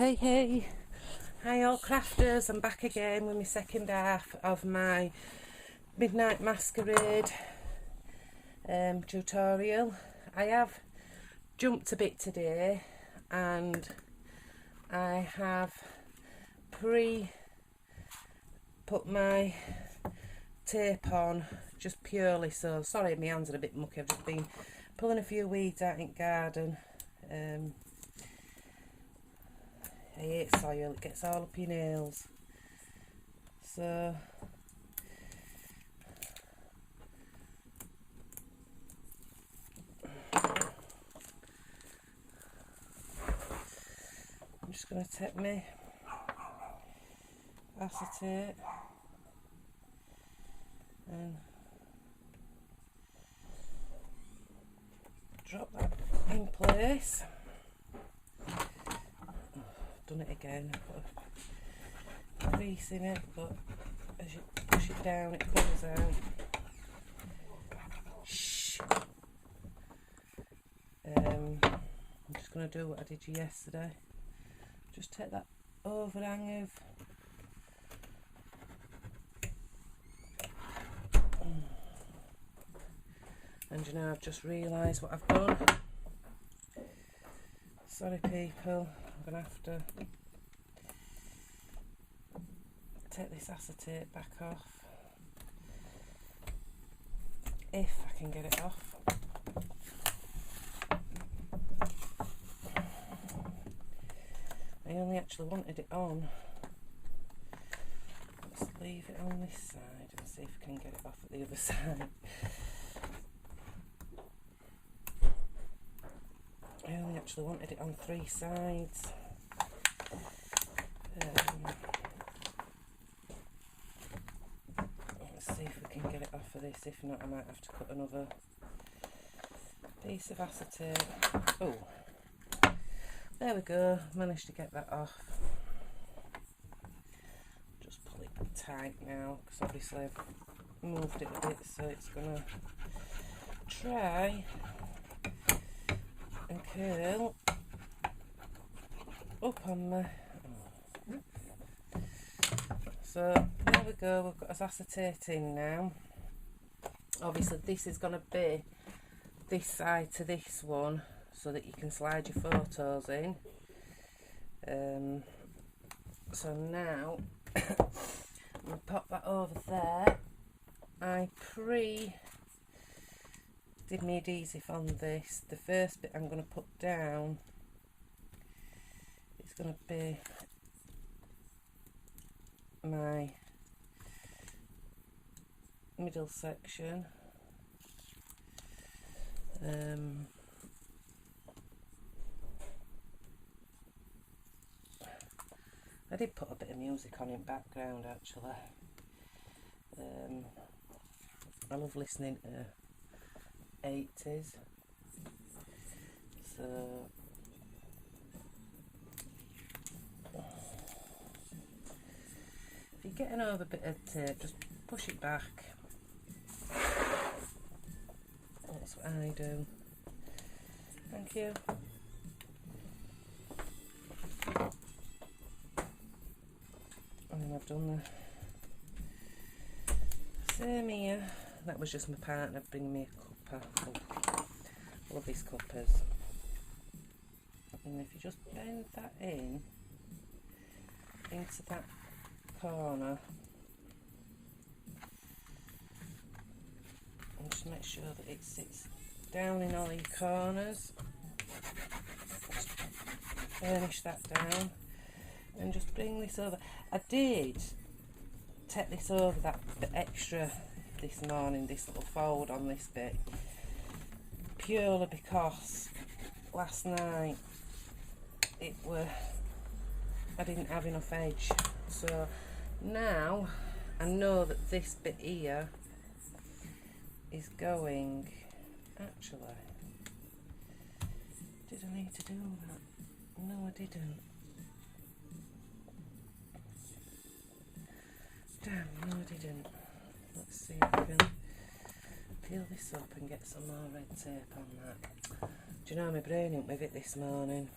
Hey, hi all crafters, I'm back again with my second half of my Midnight Masquerade tutorial. I have jumped a bit today and I have put my tape on just purely so. Sorry, my hands are a bit mucky, I've just been pulling a few weeds out in the garden. I hate soil, it gets all up your nails. So I'm just going to take my acetate and drop that in place. Done it again, put a crease in it, but as you push it down it comes out. Shh. I'm just going to do what I did yesterday, just take that overhang of and you know, I've just realised what I've done. Sorry people, I'm going to have to take this acetate back off, if I can get it off. I only actually wanted it on. Let's leave it on this side and see if I can get it off at the other side. I only actually wanted it on 3 sides. Let's see if we can get it off of this. If not, I might have to cut another piece of acetate. Oh, there we go. Managed to get that off. Just pull it tight now, because obviously I've moved it a bit, so it's gonna try and curl up on me. So there we go, we've got us acetate in now. Obviously this is going to be this side to this one so that you can slide your photos in. So now I'm going to pop that over there. I did my adhesive on this. The first bit I'm going to put down is going to be my middle section. I did put a bit of music on in background actually. I love listening to 80s, so if you're getting over a bit of tape, just push it back. That's what I do. Thank you. And then I've done the same here. That was just my partner bringing me a cuppa. Oh, I love these cuppas. And if you just bend that in into that corner and just make sure that it sits down in all your corners. Just burnish that down and just bring this over. I did take this over that bit extra this morning, this little fold on this bit, purely because last night I didn't have enough edge. So now I know that this bit here is going, actually, did I need to do that? No, I didn't. Damn, no I didn't. Let's see if I can peel this up and get some more red tape on that. Do you know, my brain ain't with it this morning.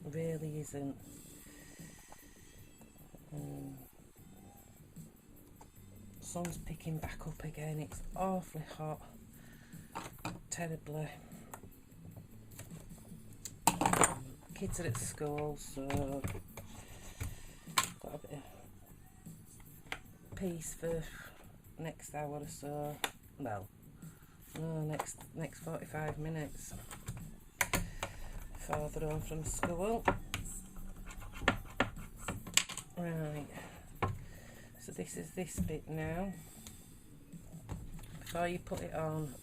Really isn't. Sun's picking back up again. It's awfully hot, terribly. Kids are at school, so got a bit of peace for next hour or so. Well, no, next 45 minutes before they're home from school. Right, so this is this bit now. Before you put it on,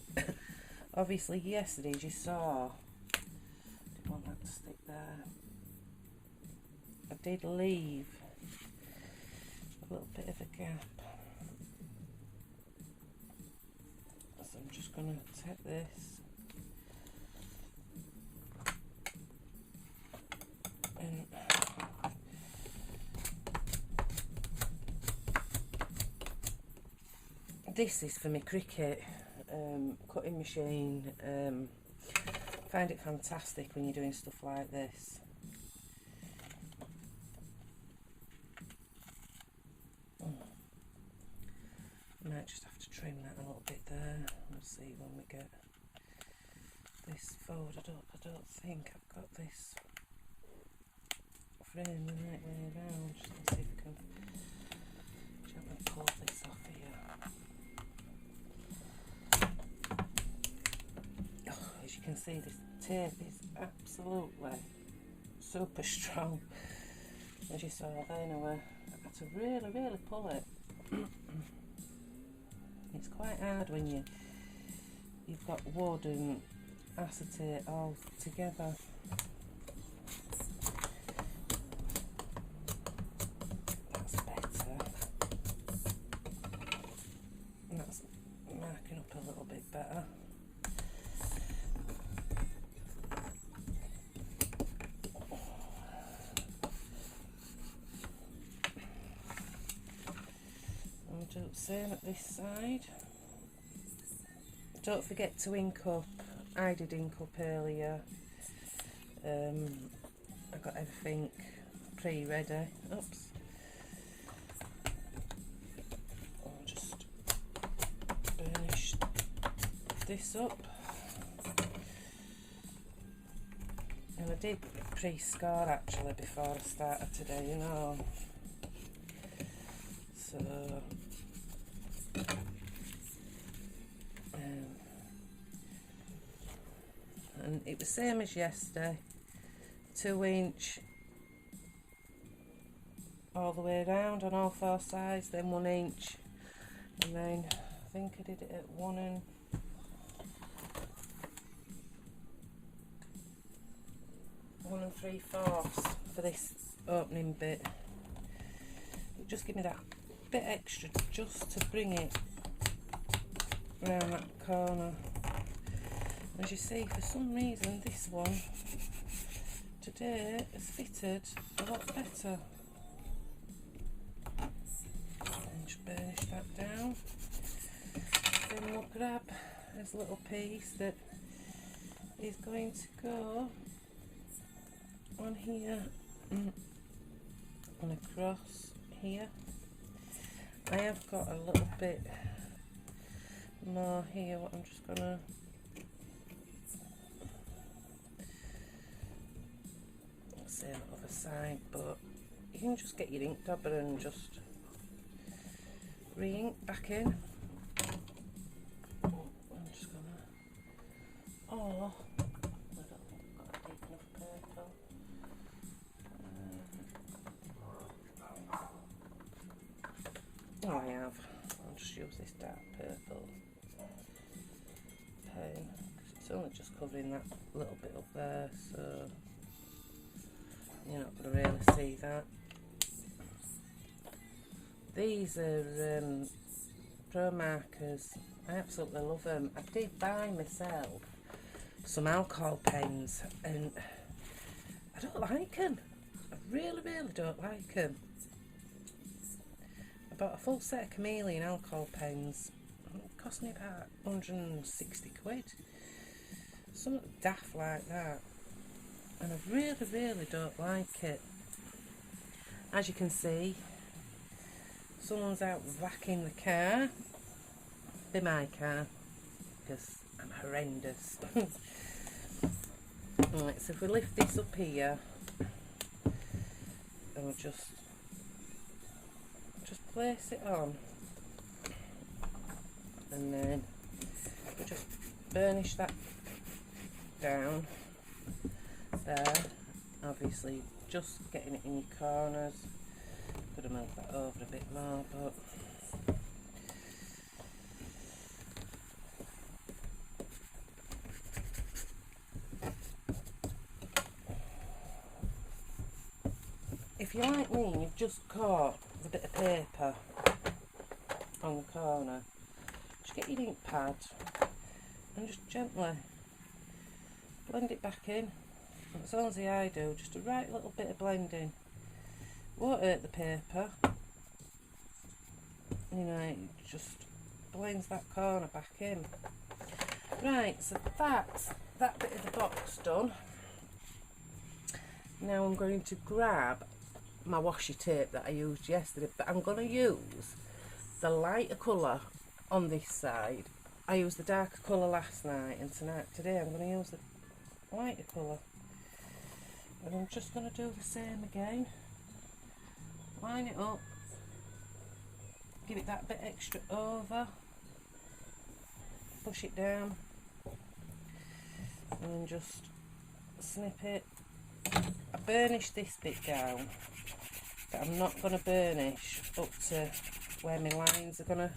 obviously yesterday you saw, didn't want that to stick there. I did leave a little bit of a gap. So I'm just going to take this and this is for my cricket cutting machine. Find it fantastic when you're doing stuff like this. Might just have to trim that a little bit there. We'll see when we get this forward. I don't think I've got this frame the right way around. Just to see if we can gently pull this off here. Oh, as you can see, this tape is absolutely super strong. As you saw then, I had to really pull it. It's quite hard when you've got wood and acetate all together. That's better. That's marking up a little bit better. Do the same at this side. Don't forget to ink up. I did ink up earlier. I got everything pre-ready. Oops. I'll just burnish this up. And I did pre-score actually before I started today, you know. So and it was same as yesterday, 2" all the way around on all 4 sides, then 1", and then I think I did it at 1 3/4 for this opening bit. It just give me that bit extra just to bring it around that corner. As you see, for some reason this one today has fitted a lot better. And just burnish that down. Then we'll grab this little piece that is going to go on here and across here. I have got a little bit more here, what I'm just gonna say on the other side, but you can just get your ink dobber and just re-ink back in. I'm just gonna, oh, I don't think I've got a deep enough purple. Oh, I have. I'll just use this dark purple pen. It's only just covering that little bit up there, so you're not going to really see that. These are Pro markers. I absolutely love them. I did buy myself some alcohol pens and I don't like them. I really don't like them. I bought a full set of Chameleon alcohol pens. It cost me about 160 quid. Something daft like that. And I really don't like it. As you can see, someone's out vacuuming the car. Be my car, because I'm horrendous. Right, so if we lift this up here, and we'll just place it on, and then we'll just burnish that down there. Obviously just getting it in your corners. Could have moved that over a bit more, but if you're like me and you've just caught the bit of paper on the corner, just get your ink pad and just gently blend it back in. As long as I do, just a right little bit of blending. Won't hurt the paper. You know, it just blends that corner back in. Right, so that's that bit of the box done. Now I'm going to grab my washi tape that I used yesterday, but I'm going to use the lighter colour on this side. I used the darker colour last night, and today I'm going to use the lighter colour. And I'm just going to do the same again. Line it up, give it that bit extra over, push it down, and then just snip it. I burnish this bit down, but I'm not going to burnish up to where my lines are going to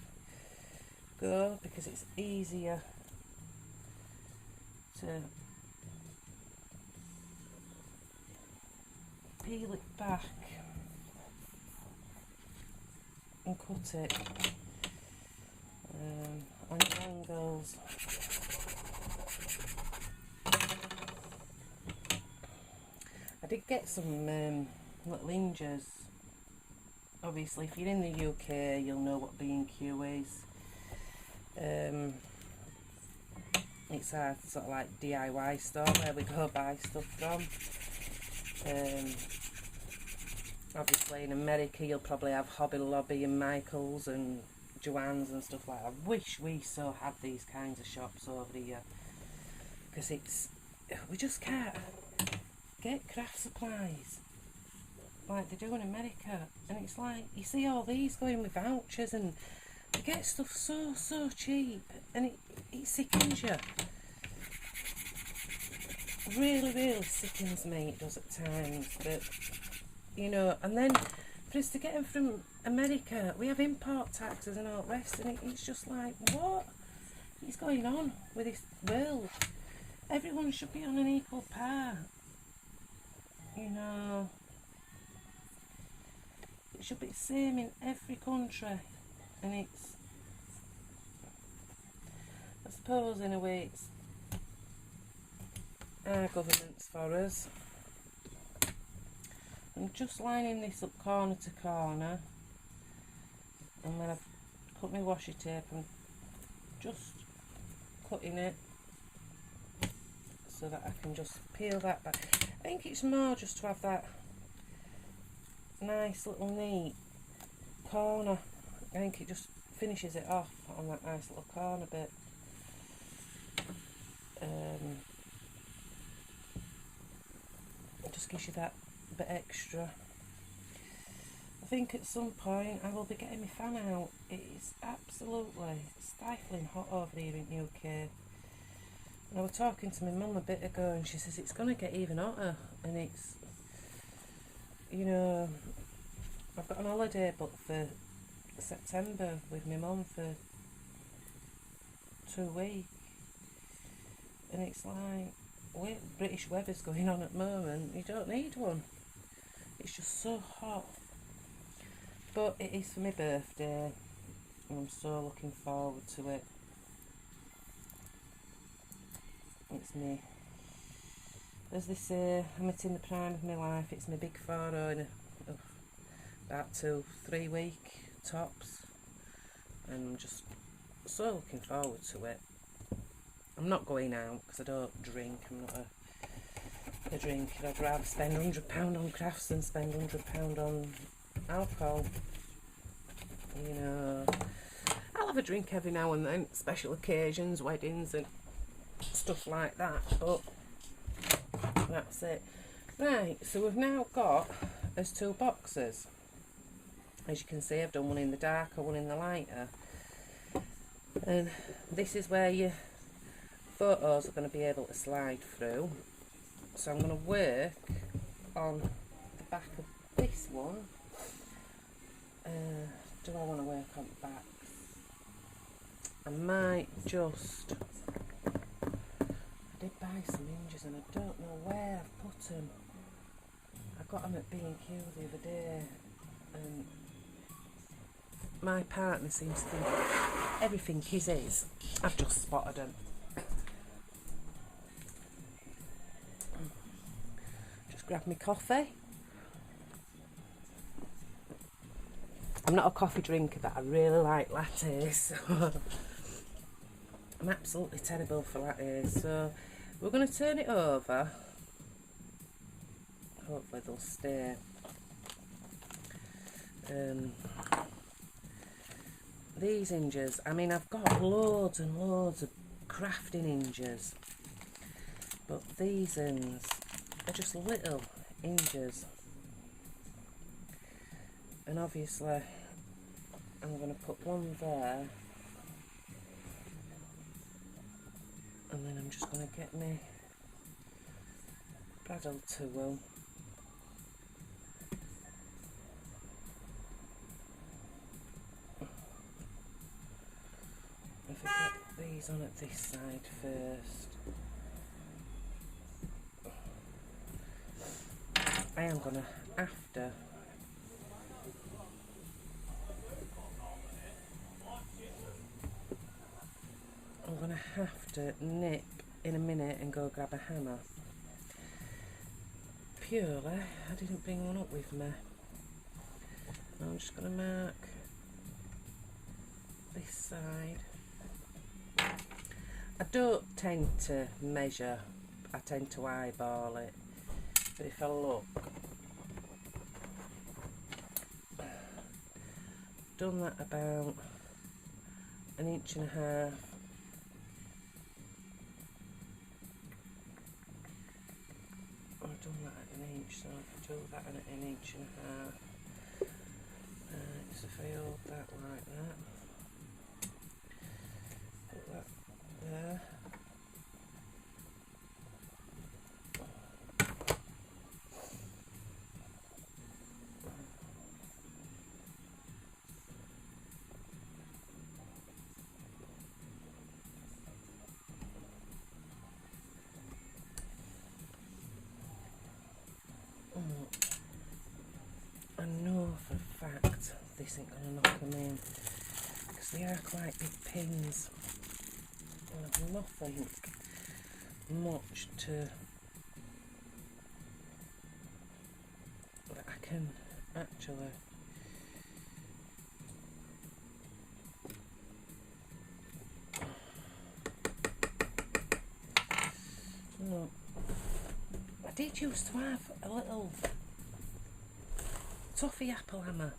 go, because it's easier to peel it back and cut it on your angles. I did get some little hinges. Obviously if you're in the UK you'll know what B&Q is. It's our sort of like DIY store where we go buy stuff from. Obviously in America you'll probably have Hobby Lobby and Michael's and Joann's and stuff like that. I wish we so had these kinds of shops over here, because we just can't get craft supplies like they do in America. And it's like, you see all these going with vouchers and they get stuff so cheap, and it sickens you. Really sickens me, it does at times. But you know, and then for us to get them from America, we have import taxes and all the rest, and it's just like, what is going on with this world? Everyone should be on an equal par, you know. It should be the same in every country, and it's, I suppose in a way it's our government's for us. I'm just lining this up corner to corner, and when I've cut my washi tape I'm just cutting it so that I can just peel that back. I think it's more just to have that nice little neat corner. I think it just finishes it off on that nice little corner bit. It just gives you that bit extra. I think at some point I will be getting my fan out. It is absolutely stifling hot over here in the UK. And I was talking to my mum a bit ago, and she says it's going to get even hotter, and it's, you know, I've got an holiday booked for September with my mum for 2 weeks, and it's like, British weather's going on at the moment, you don't need one. It's just so hot. But it is for my birthday, and I'm so looking forward to it. It's me, as they say, I'm in the prime of my life. It's my big 4-0 in about 2-3 weeks tops, and I'm just so looking forward to it. I'm not going out because I don't drink. I'm not a drinker. I'd rather spend £100 on crafts than spend £100 on alcohol. You know, I'll have a drink every now and then, special occasions, weddings and stuff like that, but that's it. Right, so we've now got us 2 boxes. As you can see, I've done one in the darker, one in the lighter. And this is where your photos are going to be able to slide through. So I'm going to work on the back of this one. Do I want to work on the back? I might just... I did buy some hinges and I don't know where I've put them. I got them at B&Q the other day, and my partner seems to think everything is his. I've just spotted them. Just grab my coffee. I'm not a coffee drinker, but I really like lattes. So I'm absolutely terrible for lattes. So we're going to turn it over. Hopefully they'll stay. These hinges, I mean, I've got loads and loads of crafting hinges, but these ends are just little hinges. And obviously I'm going to put one there, and then I'm just going to get my paddle tool. If I get these on at this side first, I am going to, after I'm going to have to nip in a minute and go grab a hammer. Purely, I didn't bring one up with me. I'm just going to mark this side. I don't tend to measure, I tend to eyeball it. But if I look, I've done that about 1.5 inches. I've done that at 1 inch, so I've do that at 1.5 inches. So if I hold that like that, put that there. I know for a fact this ain't going to knock them in, because they are quite big pins, and I've nothing much to that I can actually look. I did used to have a little toffee apple hammer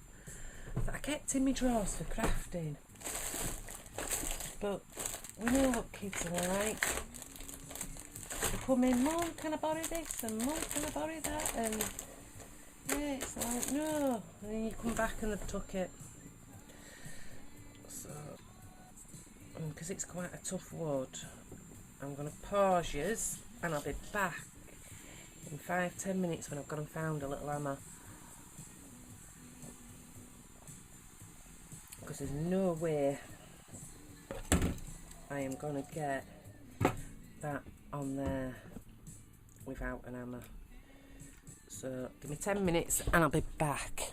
that I kept in my drawers for crafting, but we know what kids are like. They come in, Mum, can I borrow this, and Mum, can I borrow that, and yeah, it's like, no, and then you come back and they've took it. So, because it's quite a tough wood, I'm going to pause yous, and I'll be back in 5-10 minutes when I've gone and found a little hammer. Because there's no way I am going to get that on there without an hammer. So give me 10 minutes and I'll be back.